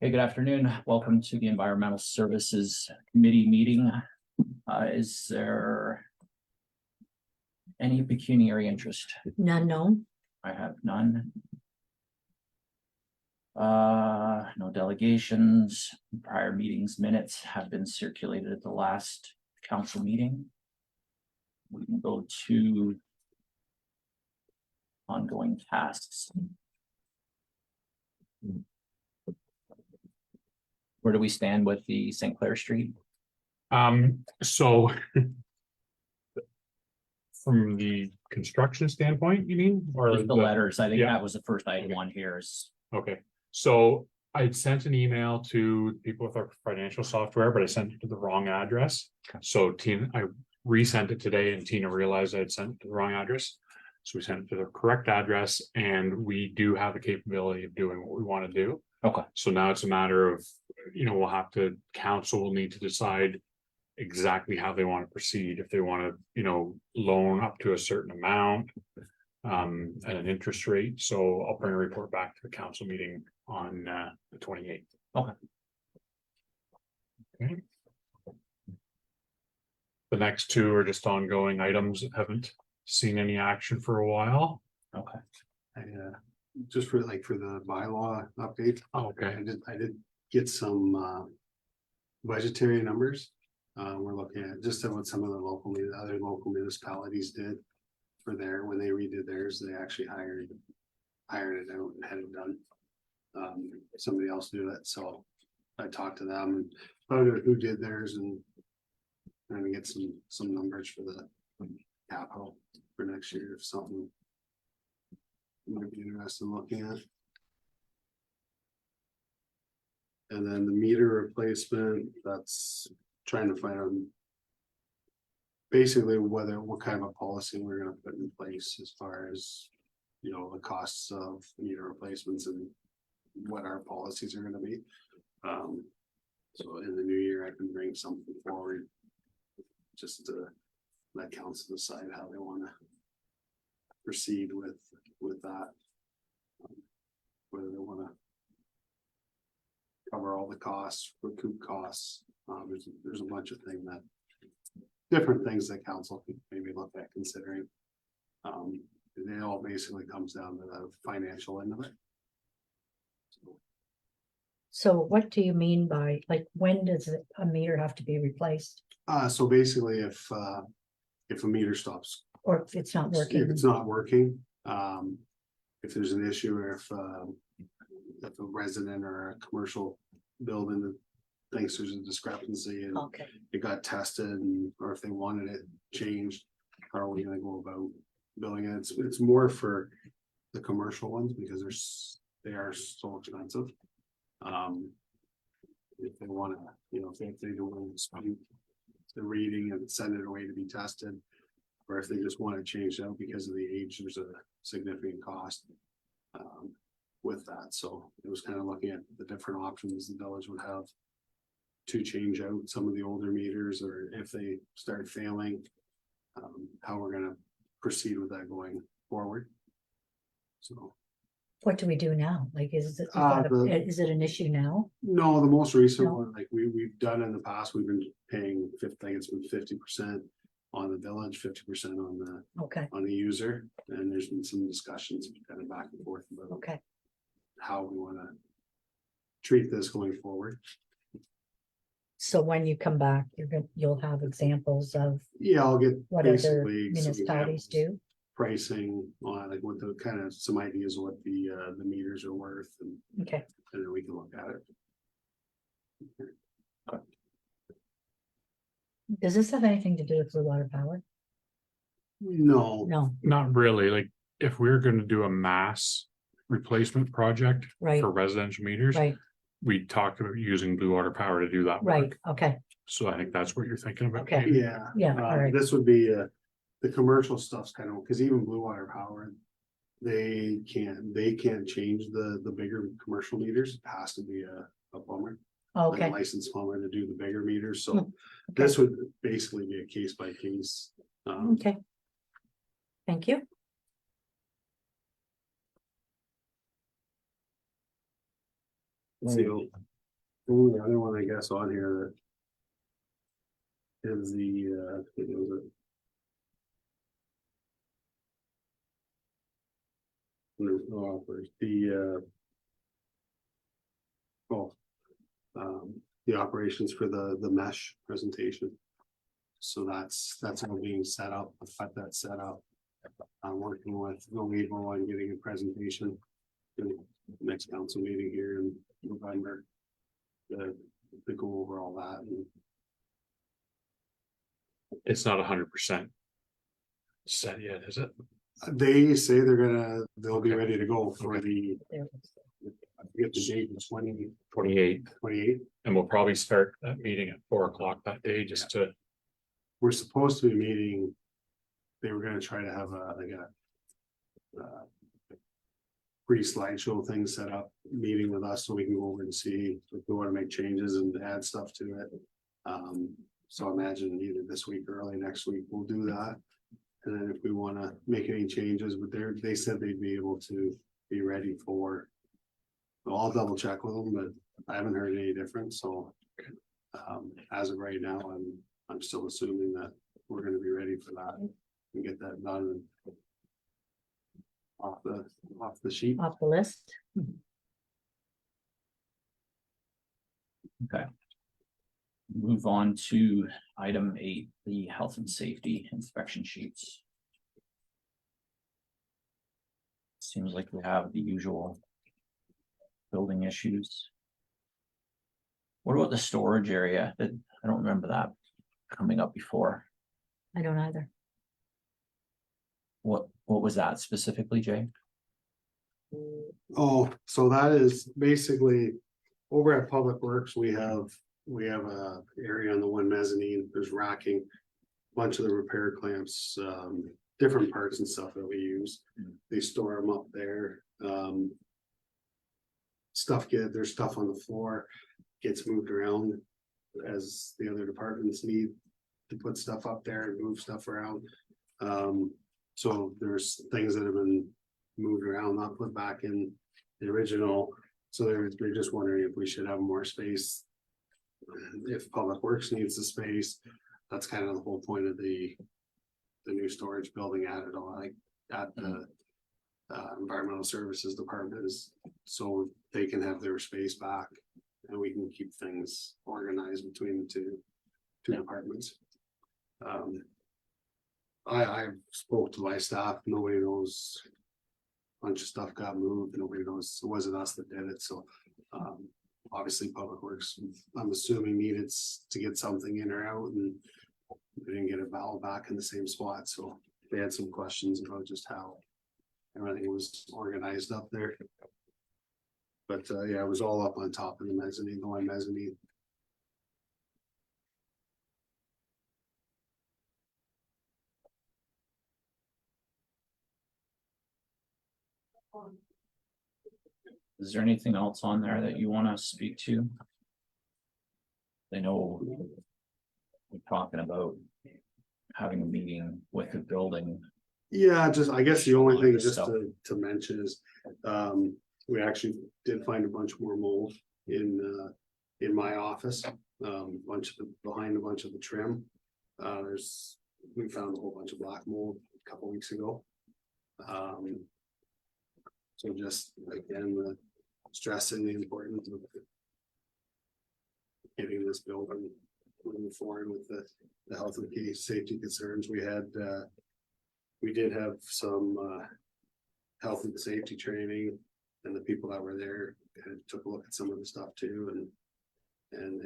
Hey, good afternoon. Welcome to the Environmental Services Committee meeting. Is there any pecuniary interest? None, no. I have none. No delegations. Prior meetings minutes have been circulated at the last council meeting. We can go to ongoing tasks. Where do we stand with the St. Clair Street? So from the construction standpoint, you mean, or Just the letters? I think yeah. that was the first item on here is. Okay, so I'd sent an email to people with our financial software, but I sent it to the wrong address. So Tina, I resent it today and Tina realized I had sent it to the wrong address. So we sent it to the correct address and we do have the capability of doing what we want to do. Okay. So now it's a matter of, we'll have to, council will need to decide exactly how they want to proceed. If they want to, loan up to a certain amount at an interest rate. So I'll bring a report back to the council meeting on the 28th. Okay. Okay. The next two are just ongoing items that haven't seen any action for a while. Okay. Just for the bylaw update. Okay. I did get some budgetary numbers. We're looking at just what some of the other local municipalities did for when they redid theirs. They actually hired it out and had it done. Somebody else did it, so I talked to them and found out who did theirs and trying to get some numbers for the capital for next year, if something you might be interested in looking at. And then the meter replacement, that's trying to find out basically what kind of a policy we're gonna put in place as far as, the costs of meter replacements and what our policies are gonna be. So in the new year, I can bring something forward just to let council decide how they wanna proceed with that. Whether they wanna cover all the costs, recoup costs. There's a bunch of different things that council could maybe look at considering. It all basically comes down to the financial end of it. So what do you mean by, when does a meter have to be replaced? So basically if a meter stops, Or if it's not working? if it's not working, if there's an issue or if a resident or a commercial building thinks there's a discrepancy and Okay, it got tested or if they wanted it changed, how are we gonna go about billing it? It's more for the commercial ones because they are so expensive. If they wanna, if they don't want to dispute the reading and send it away to be tested, or if they just want to change it out because of the age, there's a significant cost with that. So it was kind of looking at the different options the village would have to change out some of the older meters, or if they start failing, how we're gonna proceed with that going forward. So. what do we do now? Is it an issue now? No, the most recent No. one, we've done in the past, we've been paying, I think it's been 50% on the village, 50% on the user. And there's been some discussions kind of back and forth about Okay, how we wanna treat this going forward. so when you come back, you'll have examples of Yeah, I'll get what other basically some municipalities do? pricing on what the kind of some ideas of what the meters are worth and Okay, then we can look at it. does this have anything to do with Blue Water Power? No, No, Not really. If we're going to do a mass replacement project right, for residential meters, right, we talked about using Blue Water Power to do that right, work. okay, So I think that's what you're thinking about. Okay. maybe. yeah. Yeah, all right. This would be the commercial stuff's kind of, because even Blue Water Power, they can't change the bigger commercial meters. It has to be a plumber. Like a okay, licensed plumber to do the bigger meters, so Hmm, okay. this would basically be a case by case. Okay. Thank you. So Only other one, I guess, on here that is it was there's no offers, the operations for the mesh presentation. So that's all being set up, I've got that set up. I'm working with Noevo on getting a presentation. In the next council meeting here in November. To go over all that and It's not 100% set yet, is it? they say they'll be ready to go for the, There. I forget the date, 28, 28. and we'll probably start that meeting at 4 o'clock that day, just to, We're supposed to be meeting. They were gonna try to have a free slideshow thing set up, meeting with us so we can go over and see if we want to make changes and add stuff to it. So I imagine either this week or early next week, we'll do that. And then if we want to make any changes, but they said they'd be able to be ready for. Well, I'll double check with them, but I haven't heard any difference, so. As of right now, I'm still assuming that we're gonna be ready for that and get that done. Off the sheet. Off the list. Move on to item 8, the health and safety inspection sheets. Seems like we have the usual building issues. What about the storage area? That I don't remember that coming up before. I don't either. What was that specifically, Jay? Oh, so that is basically over at Public Works, we have a area on the one mezzanine, there's racking. Bunch of the repair clamps, different parts and stuff that we use, they store them up there. There's stuff on the floor, gets moved around as the other departments need to put stuff up there and move stuff around. So there's things that have been moved around, not put back in the original. So they're just wondering if we should have more space. If Public Works needs the space, that's kind of the whole point of the new storage building added on, like at the environmental services department is so they can have their space back and we can keep things organized between the two departments. I spoke to my staff, nobody knows. Bunch of stuff got moved, nobody knows, it wasn't us that did it, so obviously Public Works, I'm assuming needed to get something in or out and they didn't get a valve back in the same spot, so they had some questions about just how everything was organized up there. But yeah, it was all up on top of the mezzanine, the one mezzanine. Is there anything else on there that you want to speak to? I know we're talking about having a meeting with the building. Yeah, just, I guess the only thing just Stuff. to mention is, we actually did find a bunch more mold in my office. Behind a bunch of the trim. We found a whole bunch of black mold a couple weeks ago. So just again, stressing the importance of getting this building moving forward with the health and safety concerns we had. We did have some health and safety training, and the people that were there kind of took a look at some of the stuff too, and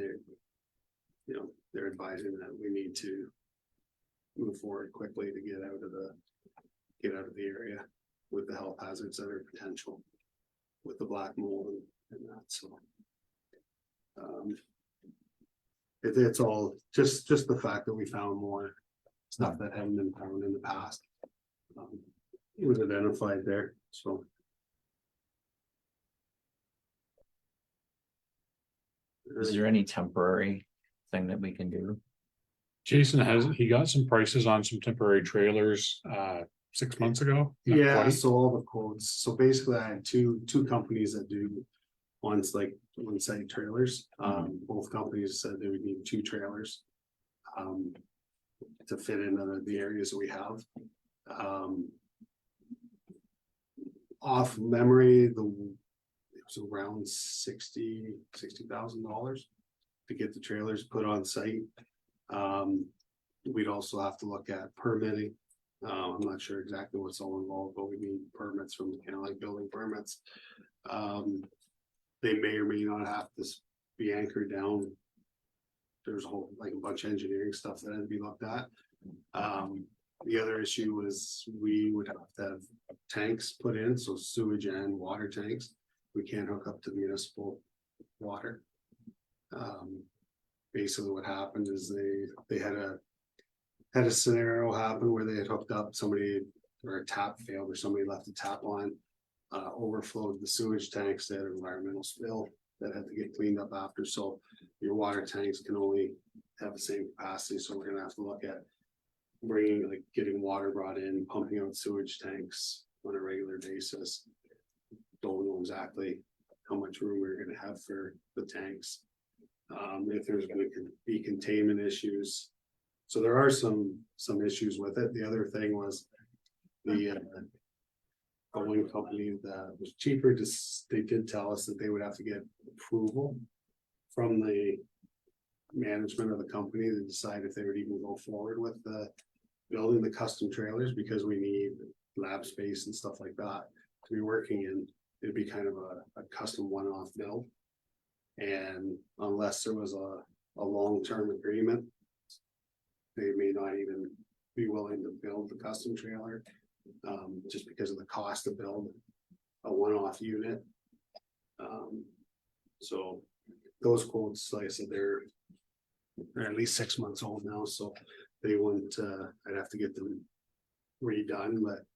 they're advising that we need to move forward quickly to get out of the area with the health hazards that are potential with the black mold and that, so. It's all just the fact that we found more stuff that hadn't been found in the past. It was identified there, so. Is there any temporary thing that we can do? Jason he got some prices on some temporary trailers 6 months ago? Not Yeah, quite. so all the quotes, so basically I had two companies that do on-site trailers. Both companies said they would need 2 trailers. To fit into the areas that we have. Off memory, it was around $60,000 to get the trailers put on site. We'd also have to look at permitting. I'm not sure exactly what's all involved, but we need permits from the county, like building permits. They may or may not have to be anchored down. There's a whole, like a bunch of engineering stuff that had to be looked at. The other issue was we would have to have tanks put in, so sewage and water tanks. We can't hook up to municipal water. Basically what happened is they had a scenario happen where they had hooked up somebody, or a tap failed, or somebody left a tap on, overflowed the sewage tanks. They had an environmental spill that had to get cleaned up after, so your water tanks can only have the same capacity, so we're gonna have to look at getting water brought in, pumping out sewage tanks on a regular basis. Don't know exactly how much room we're gonna have for the tanks. If there's gonna be containment issues. So there are some issues with it. The other thing was the one company that was cheaper, they did tell us that they would have to get approval from the management of the company to decide if they would even go forward with the building the custom trailers, because we need lab space and stuff like that to be working in. It'd be kind of a custom one-off build. And unless there was a long-term agreement, they may not even be willing to build the custom trailer, just because of the cost to build a one-off unit. So those quotes, like I said, they're at least 6 months old now, so they wouldn't, I'd have to get them redone, but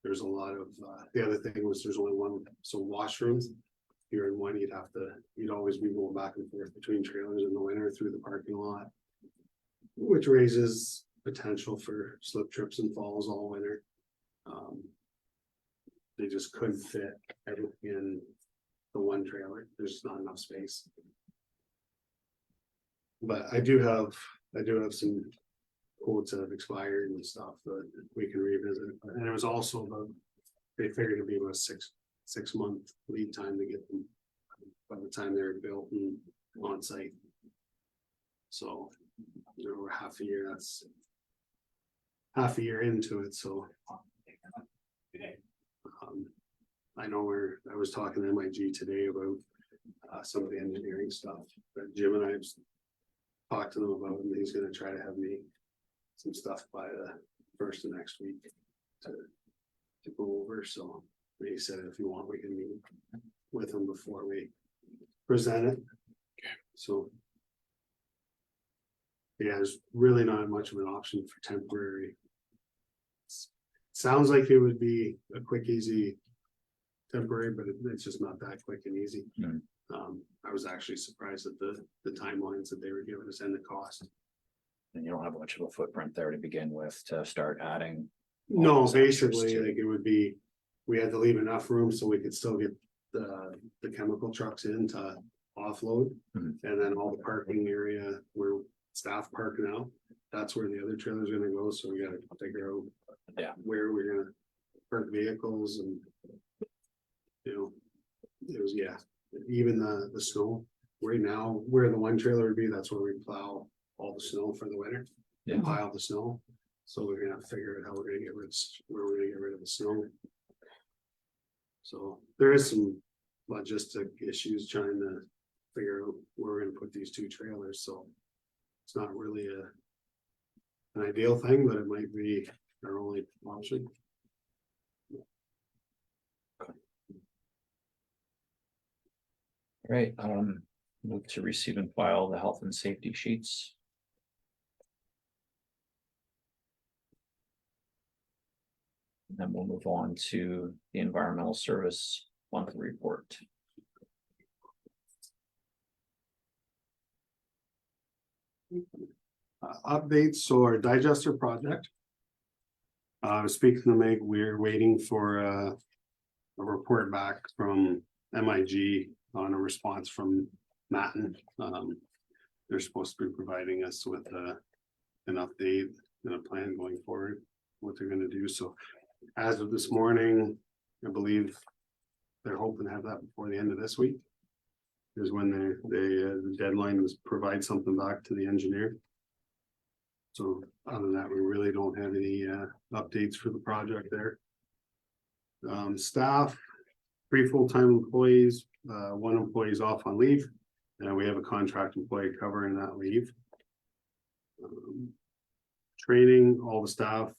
there's a lot of, the other thing was there's only one, so washrooms. You're in one, you'd always be going back and forth between trailers in the winter through the parking lot, which raises potential for slip trips and falls all winter. They just couldn't fit everything in the one trailer. There's not enough space. But I do have some quotes that have expired and stuff that we can revisit. And it was also they figured it'd be about a six month lead time to get them by the time they're built and on site. So we're half a year, that's half a year into it, so. I know I was talking to MIG today about some of the engineering stuff that Jim and I have talked to them about, and he's gonna try to have me some stuff by the first of next week to go over. So he said if you want, we can meet with him before we present it. So yeah, there's really not much of an option for temporary. Sounds like it would be a quick, easy temporary, but it's just not that quick and easy. Mm. I was actually surprised at the timelines that they were giving us and the cost. And you don't have much of a footprint there to begin with to start adding. No, those extras basically, to- like it would be, we had to leave enough room so we could still get the chemical trucks in to offload. Mhm. And then all the parking area where staff park now, that's where the other trailer's gonna go, so we gotta figure out. Yeah. Where we're gonna park vehicles and. You know, it was, yeah, even the snow, right now, where the one trailer would be, that's where we plow all the snow for the winter. Yeah. Pile the snow, so we're gonna have to figure out how we're gonna where we're gonna get rid of the snow. So there is some logistic issues trying to figure out where we're gonna put these 2 trailers, so. It's not really an ideal thing, but it might be our only option. Right, move to receive and file the health and safety sheets. And then we'll move on to the environmental service monthly report. Updates, so our digester project. Speaking to Meg, we're waiting for a report back from MIG on a response from Matten. They're supposed to be providing us with an update and a plan going forward, what they're gonna do. So as of this morning, I believe they're hoping to have that before the end of this week. Is when the deadline was provide something back to the engineer. So other than that, we really don't have any updates for the project there. Staff, 3 full-time employees, 1 employee is off on leave, and we have a contract employee covering that leave. Training, all the staff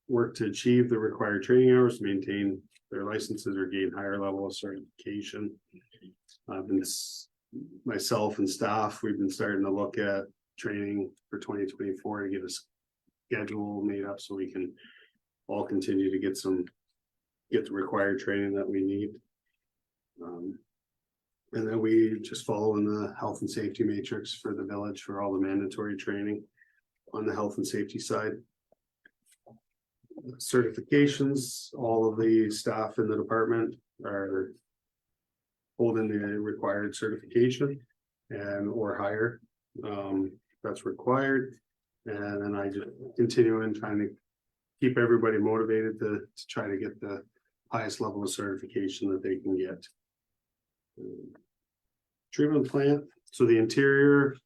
work to achieve the required training hours, maintain their licenses or gain higher level of certification. I've been, myself and staff, we've been starting to look at training for 2024 to get a schedule made up so we can all continue to get the required training that we need. And then we just follow in the health and safety matrix for the village for all the mandatory training on the health and safety side. Certifications, all of the staff in the department are holding the required certification and or higher. That's required. And then I just continue in trying to keep everybody motivated to try to get the highest level of certification that they can get. Treatment plant, so the interior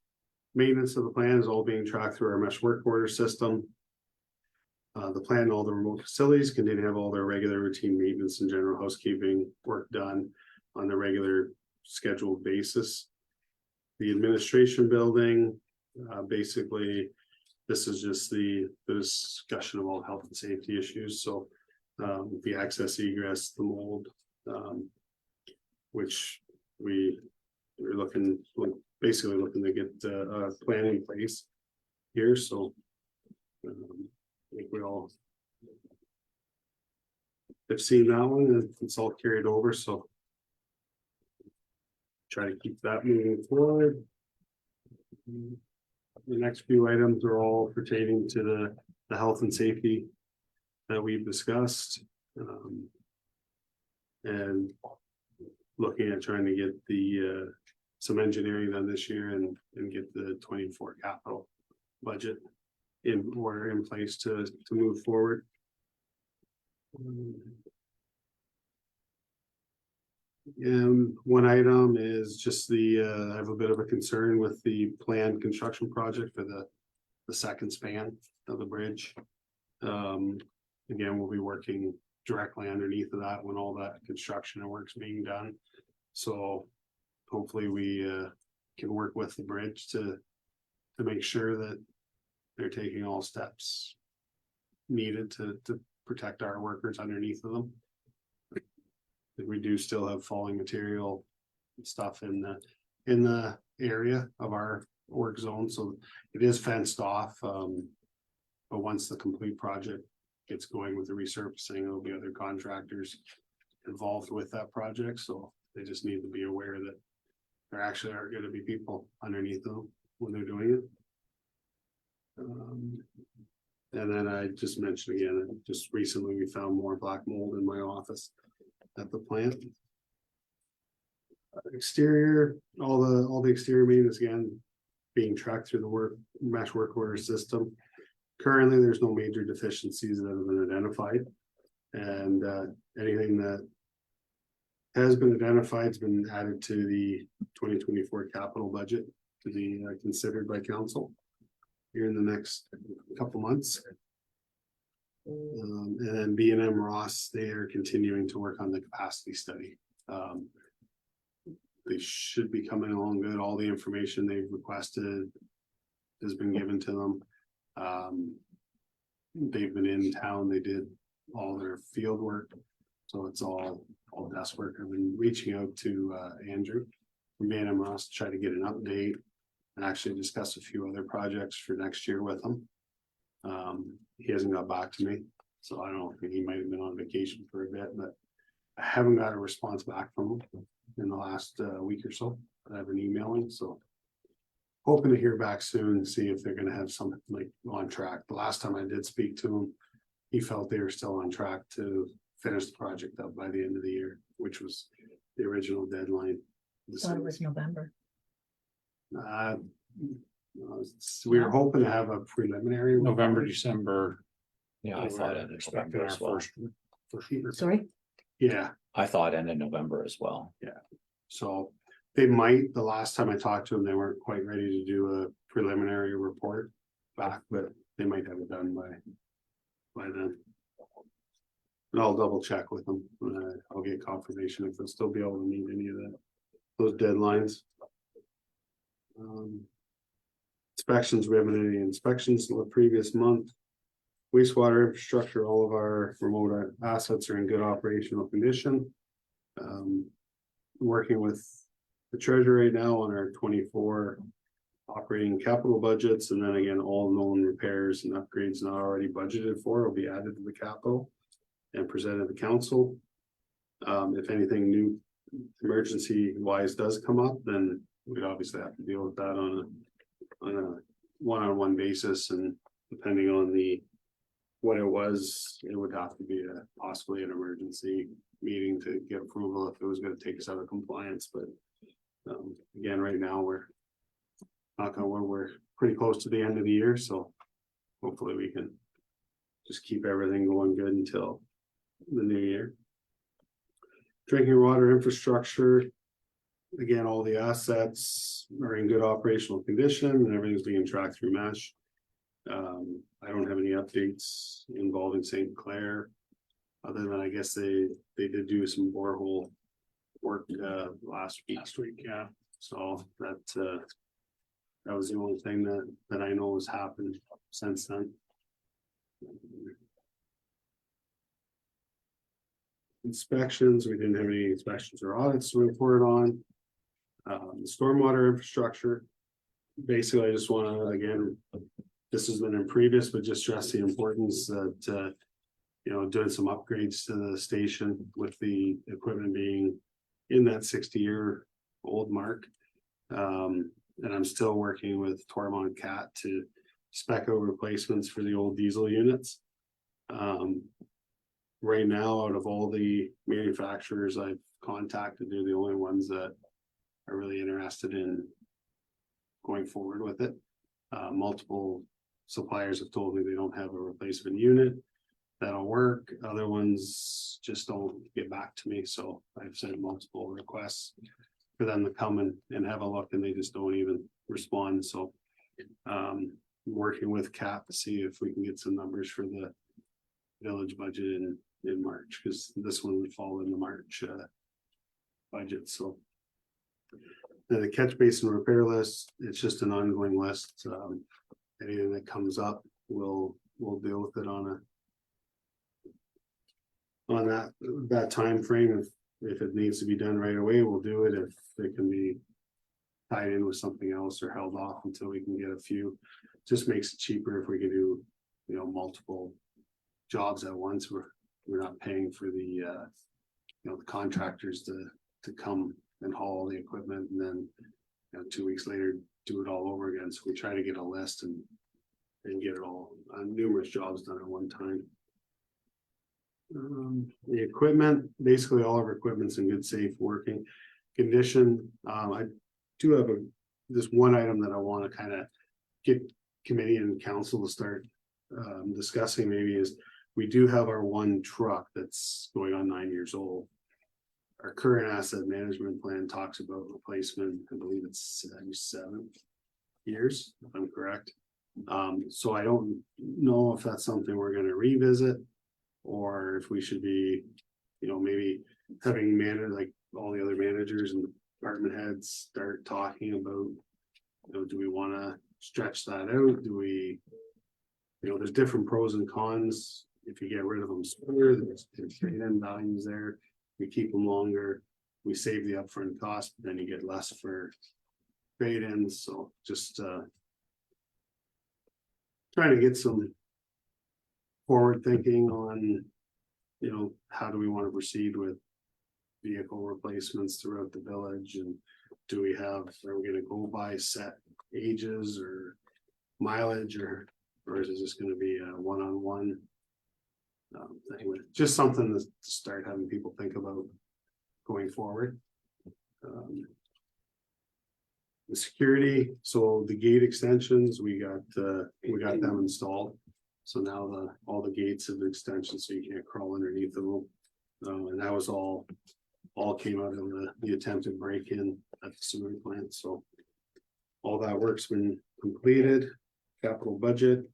maintenance of the plant is all being tracked through our mesh work order system. The plant and all the remote facilities continue to have all their regular routine maintenance and general housekeeping work done on the regular scheduled basis. The administration building, basically, this is just the discussion of all health and safety issues. So the access, egress, the mold, which we're basically looking to get a plan in place here. So I think we all have seen that one, and it's all carried over. So try to keep that moving forward. The next few items are all pertaining to the health and safety that we've discussed. And looking at trying to get the some engineering done this year and get the 24 capital budget in order in place to move forward. And one item is just I have a bit of a concern with the planned construction project for the second span of the bridge. Again, we'll be working directly underneath of that when all that construction and work's being done. So hopefully we can work with the bridge to make sure that they're taking all steps needed to protect our workers underneath of them. We do still have falling material stuff in the area of our work zone, so it is fenced off. But once the complete project gets going with the resurfacing, there'll be other contractors involved with that project, so they just need to be aware that there actually are going to be people underneath them when they're doing it. And then I just mentioned again, just recently we found more black mold in my office at the plant. Exterior, all the exterior maintenance again being tracked through the mesh work order system. Currently, there's no major deficiencies that have been identified, and anything that has been identified has been added to the 2024 capital budget to be considered by council here in the next couple months. And then B&M Ross, they are continuing to work on the capacity study. They should be coming along good. All the information they've requested has been given to them. They've been in town, they did all their field work, so it's all desk work. I've been reaching out to Andrew from B&M Ross to try to get an update and actually discuss a few other projects for next year with him. He hasn't got back to me, so I don't think he might have been on vacation for a bit, but I haven't got a response back from him in the last week or so. I've been emailing, so hoping to hear back soon, see if they're going to have something like on track. The last time I did speak to him, he felt they were still on track to finish the project up by the end of the year, which was the original deadline. Thought it was November. Uh, we were hoping to have a preliminary. November, report. December. Yeah, I thought we're end of expecting November our as well. first. Sorry, Yeah, I thought end of November as well. so they might, the last time I talked to them, they weren't quite ready to do a preliminary report back, but they might have it done by then. And I'll double check with them. I'll get confirmation if they'll still be able to meet any of those deadlines. Inspections, we haven't had any inspections in the previous month. Wastewater infrastructure, all of our remote assets are in good operational condition. Working with the treasurer right now on our 24 operating capital budgets, and then again, all known repairs and upgrades not already budgeted for will be added to the capital and presented to council. If anything new emergency wise does come up, then we'd obviously have to deal with that on a one-on-one basis, and depending on what it was, it would have to be possibly an emergency meeting to get approval if it was gonna take us out of compliance, but again, right now, we're pretty close to the end of the year, so hopefully we can just keep everything going good until the new year. Drinking water infrastructure. Again, all the assets are in good operational condition and everything's being tracked through mesh. I don't have any updates involving St. Clair. Other than I guess they did do some borehole work last week, yeah. So that was the only thing that I know has happened since then. Inspections, we didn't have any inspections or audits to report on. Stormwater infrastructure. Basically, I just want to, again, this has been in previous, but just stress the importance that doing some upgrades to the station with the equipment being in that 60-year-old mark. And I'm still working with Tormont Cat to spec out replacements for the old diesel units. Right now, out of all the manufacturers I've contacted, they're the only ones that are really interested in going forward with it. Multiple suppliers have told me they don't have a replacement unit that'll work. Other ones just don't get back to me, so I've sent multiple requests for them to come and have a look, and they just don't even respond. So I'm working with Cap to see if we can get some numbers for the village budget in March, because this one would fall in the March budget. So then the catch basin repair list, it's just an ongoing list. Anything that comes up, we'll deal with it on that time frame. If it needs to be done right away, we'll do it. If it can be tied in with something else or held off until we can get a few, just makes it cheaper if we can do multiple jobs at once. We're not paying for the the contractors to come and haul the equipment and then 2 weeks later do it all over again. So we try to get a list and get it all numerous jobs done at one time. The equipment, basically all of our equipment's in good, safe working condition. I do have this one item that I want to kind of get committee and council to start discussing maybe is we do have our one truck that's going on 9 years old. Our current asset management plan talks about replacement. I believe it's 7 years, if I'm correct. So I don't know if that's something we're going to revisit, or if we should be, maybe having like all the other managers and department heads start talking about, do we want to stretch that out? Do we, there's different pros and cons. If you get rid of them sooner, there's trade-in values there. We keep them longer, we save the upfront cost, but then you get less for trade-ins. So just trying to get some forward thinking on, how do we want to proceed with vehicle replacements throughout the village, and are we going to go by set ages or mileage, or is it just going to be a one-on-one? Anyway, just something to start having people think about going forward. The security, so the gate extensions, we got them installed. So now all the gates have extensions, so you can't crawl underneath them. And that was all came out of the attempted break-in at the cement plant, so. All that work's been completed, capital budget.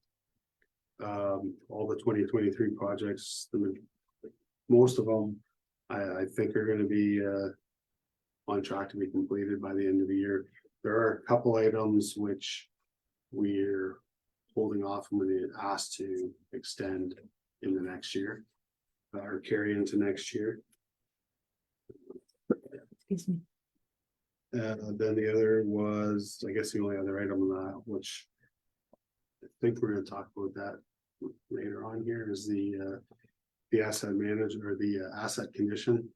All the 2023 projects, most of them, I think are gonna be, on track to be completed by the end of the year. There are a couple items which we're holding off and we asked to extend in the next year. Or carry into next year. Excuse me. Then the other was, I guess the only other item which. I think we're gonna talk about that later on here is the asset manager or the asset condition.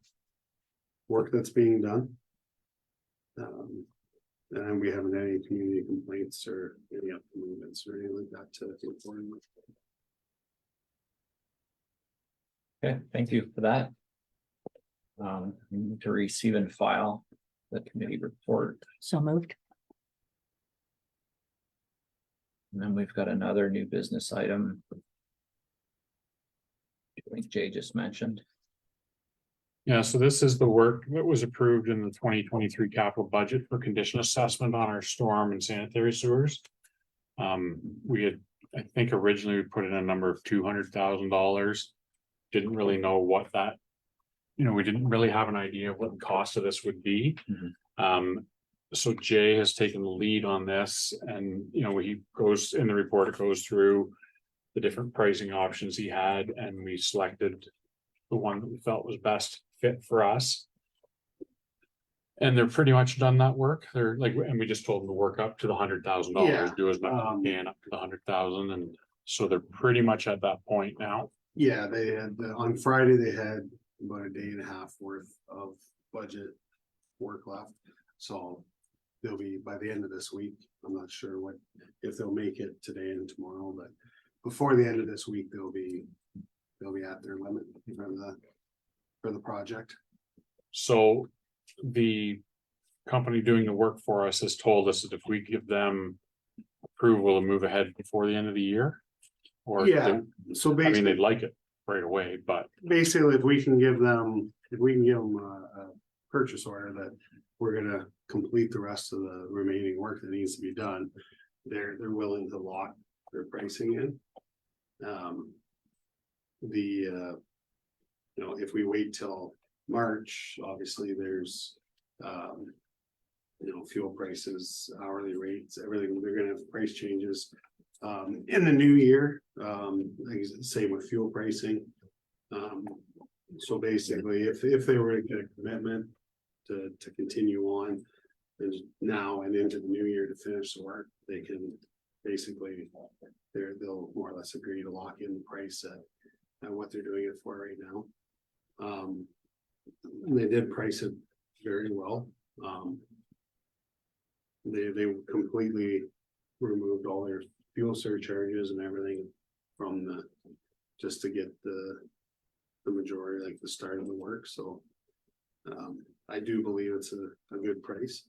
Work that's being done. And we haven't had any community complaints or any upcoming events or anything like that to report on. Okay, thank you for that. We need to receive and file the committee report, So moved. and then we've got another new business item. I think Jay just mentioned. Yeah, so this is the work that was approved in the 2023 capital budget for condition assessment on our storm and sanitary sewers. We had, I think originally we put in a number of $200,000. Didn't really know what that. We didn't really have an idea of what the cost of this would be. So Jay has taken the lead on this and, he goes in the report, it goes through the different pricing options he had, and we selected the one that we felt was best fit for us. And they're pretty much done that work. They're like, and we just told them to work up to the $100,000, Yeah, do as much as they can up to the 100,000. And so they're pretty much at that point now. Yeah, they had, on Friday, they had about a day and a half worth of budget work left. So they'll be by the end of this week. I'm not sure if they'll make it today and tomorrow, but before the end of this week, they'll be at their limit for the project. So the company doing the work for us has told us that if we give them approval to move ahead before the end of the year. Or Yeah, so I mean, basically, they'd like it right away, but if we can give them a purchase order that we're gonna complete the rest of the remaining work that needs to be done, they're willing to lock their pricing in. If we wait till March, obviously there's fuel prices, hourly rates, everything, they're gonna have price changes. In the new year, same with fuel pricing. So basically, if they were to get a commitment to continue on. And now and into the new year to finish the work, they can basically, they'll more or less agree to lock in the price at what they're doing it for right now. They did price it very well. They completely removed all their fuel surcharges and everything from just to get the majority, like the start of the work, so. I do believe it's a good price.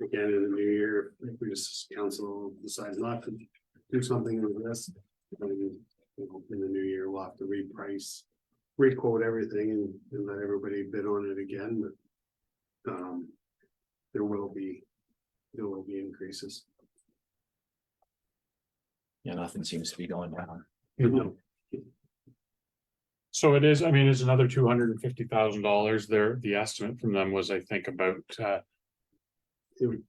Again, in the new year, if we just council decides not to do something with this, then, in the new year, we'll have to requote everything and let everybody bid on it again, but there will be increases. Yeah, nothing seems to be going down. so it is, I mean, it's another $250,000 there. The estimate from them was, I think, about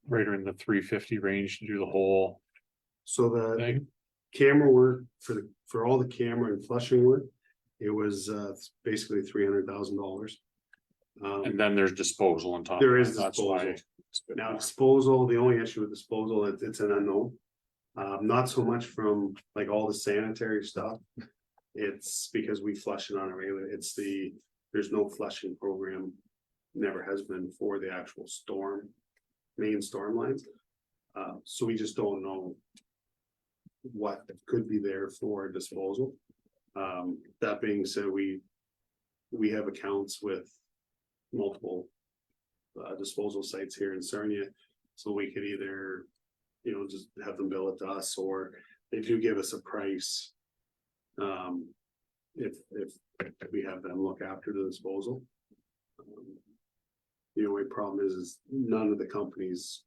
right around the 350 range to do the whole So the thing. camera work for all the camera and flushing work, it was basically $300,000. And then there's disposal on top. There of is that. That's why disposal. Now disposal, the only issue with disposal, it's an unknown. Not so much from like all the sanitary stuff. It's because we flush it on a regular, there's no flushing program. Never has been for the actual main storm lines. So we just don't know what could be there for disposal. That being said, we have accounts with multiple disposal sites here in Sarnia. So we could either, just have them bill it to us, or they do give us a price. If we have them look after the disposal. The only problem is none of the companies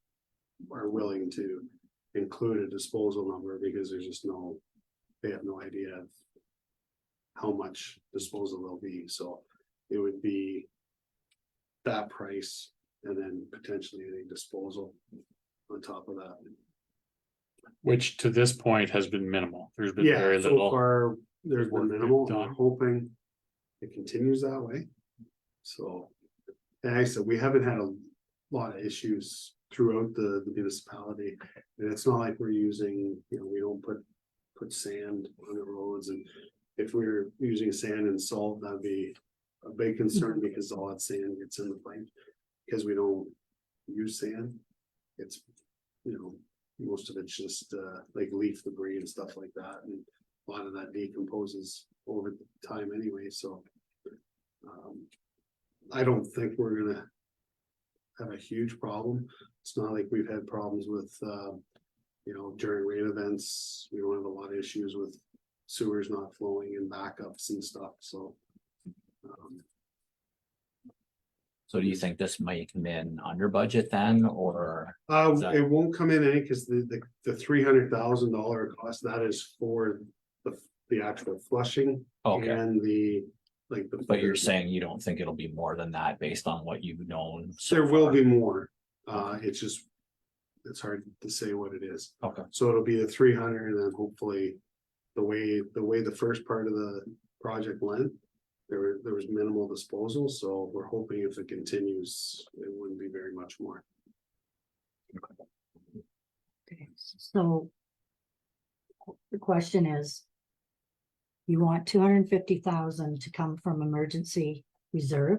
are willing to include a disposal number because there's just they have no idea of how much disposal there'll be, so it would be that price and then potentially a disposal on top of that. Which to this point has been minimal. There's been Yeah, very so little. far, there's work been we've minimal, and we're done. hoping it continues that way. So, and like I said, we haven't had a lot of issues throughout the municipality. And it's not like we're using, we don't put sand on the roads, and if we were using sand and salt, that'd be a big concern because all that sand gets in the pipe. Because we don't use sand, it's, most of it's just like leaf debris and stuff like that, and a lot of that decomposes over time anyway, so. I don't think we're gonna have a huge problem. It's not like we've had problems with, during rain events, we don't have a lot of issues with sewers not flowing and backups and stuff, so. So do you think this might come in under budget then, or? Is that- It won't come in any, because the $300,000 cost, that is for the actual flushing. Okay, And but you're saying you don't think it'll be more than that based on what you've known? so There will far? be more, it's hard to say what it is. Okay, So it'll be the 300, and then hopefully the way the first part of the project went, there was minimal disposal, so we're hoping if it continues, it wouldn't be very much more. Okay, so. The question is. You want 250,000 to come from emergency reserve?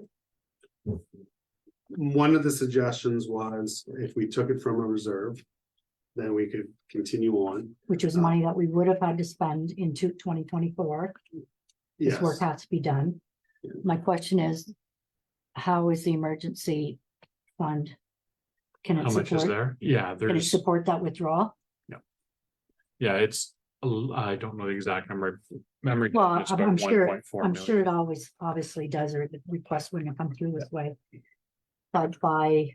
One of the suggestions was if we took it from a reserve, then we could continue on. Which was money that we would have had to spend in 2024. This Yes, work has to be done. My question is, how is the emergency fund? Can How it much is support, there? Yeah, can it there's, support that withdrawal? it's, I don't know the exact number. Memory. Well, it's I'm about sure, 1.4 I'm million. sure it always obviously does, or the request wouldn't come through this way. But by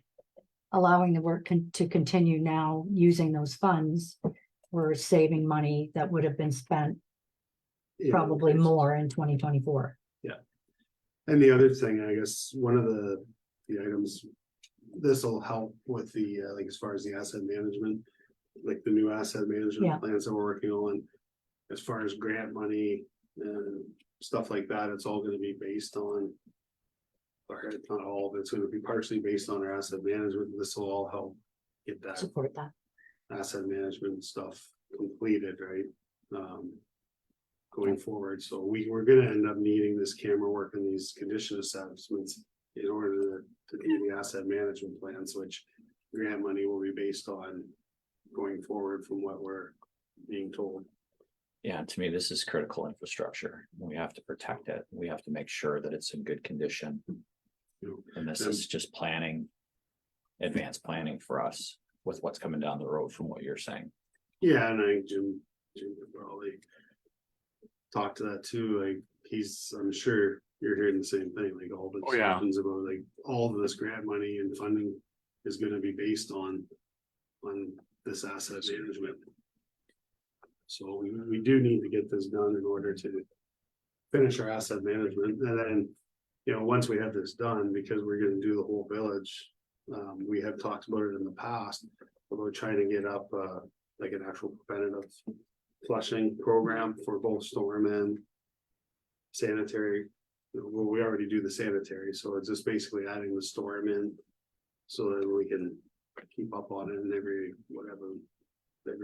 allowing the work to continue now using those funds, we're saving money that would have been spent probably more in 2024. And the other thing, I guess, one of the items, this will help with the, like, as far as the asset management, like the new asset Yeah. management plans that we're working on. As far as grant money and stuff like that, it's all gonna be based on. Or it's not all of it, it's gonna be partially based on our asset management. This will all help get that Support that. asset management stuff completed, right? Going forward, so we're gonna end up needing this camera work and these condition assessments in order to do the asset management plans, which grant money will be based on going forward from what we're being told. yeah, to me, this is critical infrastructure. We have to protect it. We have to make sure that it's in good condition. And this is just planning. Advanced planning for us with what's coming down the road from what you're saying. Yeah, and I think Jim would probably talk to that too, like, I'm sure you're hearing the same thing, like all the Oh, yeah. discussions about like all of this grant money and funding is gonna be based on this asset management. So we do need to get this done in order to finish our asset management, and then, once we have this done, because we're gonna do the whole village. We have talked about it in the past, about trying to get up, like an actual preventative flushing program for both storm and sanitary. Well, we already do the sanitary, so it's just basically adding the storm in. So that we can keep up on it, and every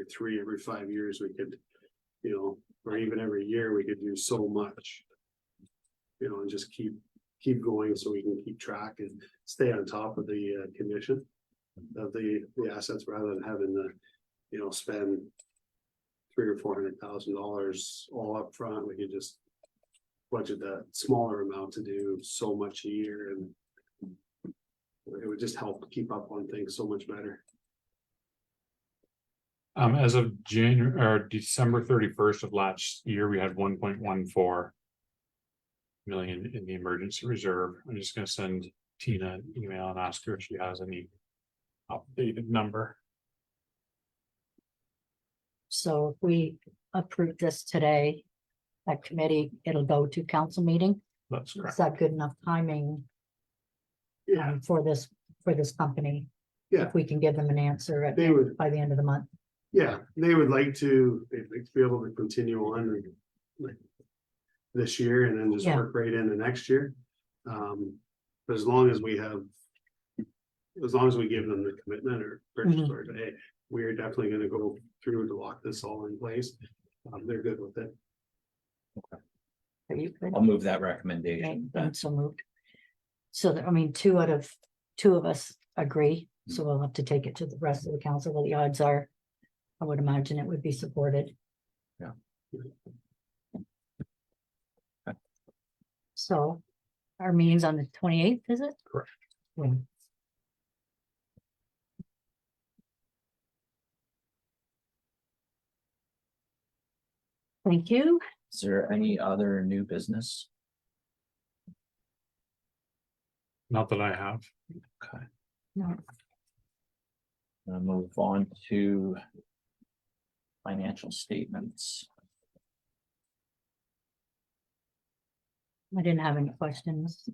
3, every 5 years, we could, or even every year, we could do so much. And just keep going so we can keep track and stay on top of the condition of the assets, rather than having to, spend $300,000 or $400,000 all up front. We could just budget that smaller amount to do so much a year, and It would just help keep up on things so much better. As of January or December 31st of last year, we had 1.14 million in the emergency reserve. I'm just gonna send Tina an email and ask her if she has any updated number. So if we approve this today, that committee, it'll go to council meeting. That's Is correct. that good enough timing Yeah, for this company? yeah, If we can give them an answer they would, by the end of the month. yeah, they'd like to be able to continue on like this year and then just Yeah. work right into next year. But as long as we have, as long as we give them the commitment or purchase Mhm. order, hey, we are definitely gonna go through to lock this all in place. They're good with it. Are you good? I'll move that recommendation. I'm so moved. So that, I mean, two of us agree, so we'll have to take it to the rest of the council, but the odds are, I would imagine it would be supported. Yeah. So our meeting's on the 28th, is it? Correct. Yeah. Thank you. Is there any other new business? Not that I have. Okay, No, I'll move on to financial statements. I didn't have any questions.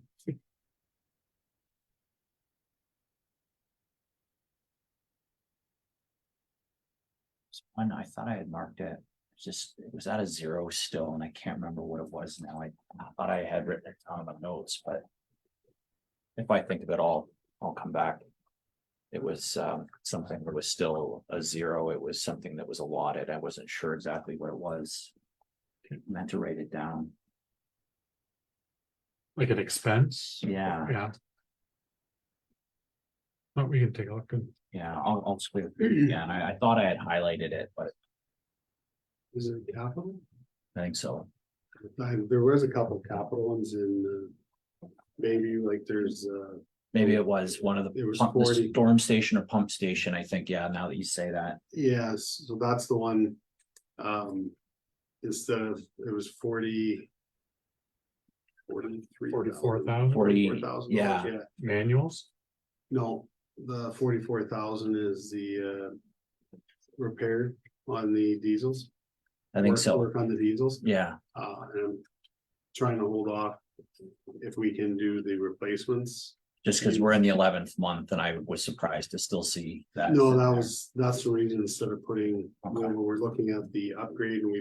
One, I thought I had marked it, just, it was at a zero still, and I can't remember what it was now. I thought I had written it down in my notes, but if I think of it all, I'll come back. It was something that was still a zero. It was something that was allotted. I wasn't sure exactly what it was. Meant to write it down. Like an expense? Yeah, Yeah. But we can take a look. yeah, I'll split it again. I thought I had highlighted it, but Is it capital? I think so. There was a couple of capital ones in, maybe like there's, Maybe it was one of It the was pump, the 40. storm station or pump station, I think, yeah, now that you say that. yes, so that's the one. Instead of, it was 44,000 40, yeah. manuals. No, the 44,000 is the repair on the diesels. I think Work- so, Work on the diesels, yeah, and I'm trying to hold off if we can do the replacements. just because we're in the 11th month and I was surprised to still see that. No, in there. that's the reason, instead of putting, Okay. when we're looking at the upgrade and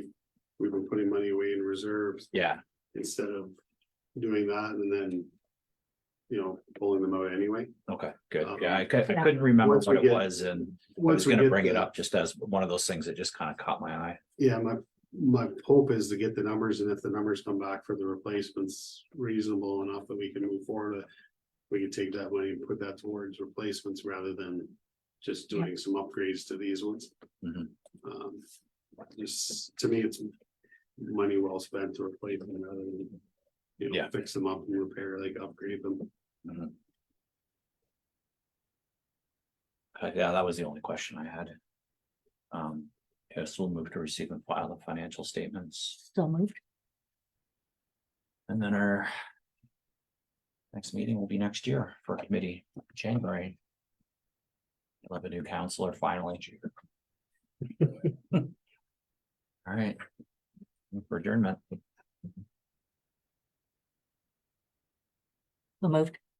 we've been putting money away in reserves. Yeah, Instead of doing that and then, pulling them out anyway. okay, good, Um, yeah, I couldn't remember once what we it get- was, and I Once was we gonna get bring it the- up just as one of those things that just kind of caught my eye. Yeah, my hope is to get the numbers, and if the numbers come back for the replacements reasonable enough that we can move forward. We can take that money and put that towards replacements rather than just doing some upgrades to these ones. Mhm. Just, to me, it's money well spent to replace them rather than. Yeah. Fix them up and repair, like upgrade them. Mhm. Yeah, that was the only question I had. Yes, we'll move to receive and file the financial statements, Still moved. and then our next meeting will be next year for committee, January. We'll have a new counselor finally. All right. For adjournment. So moved.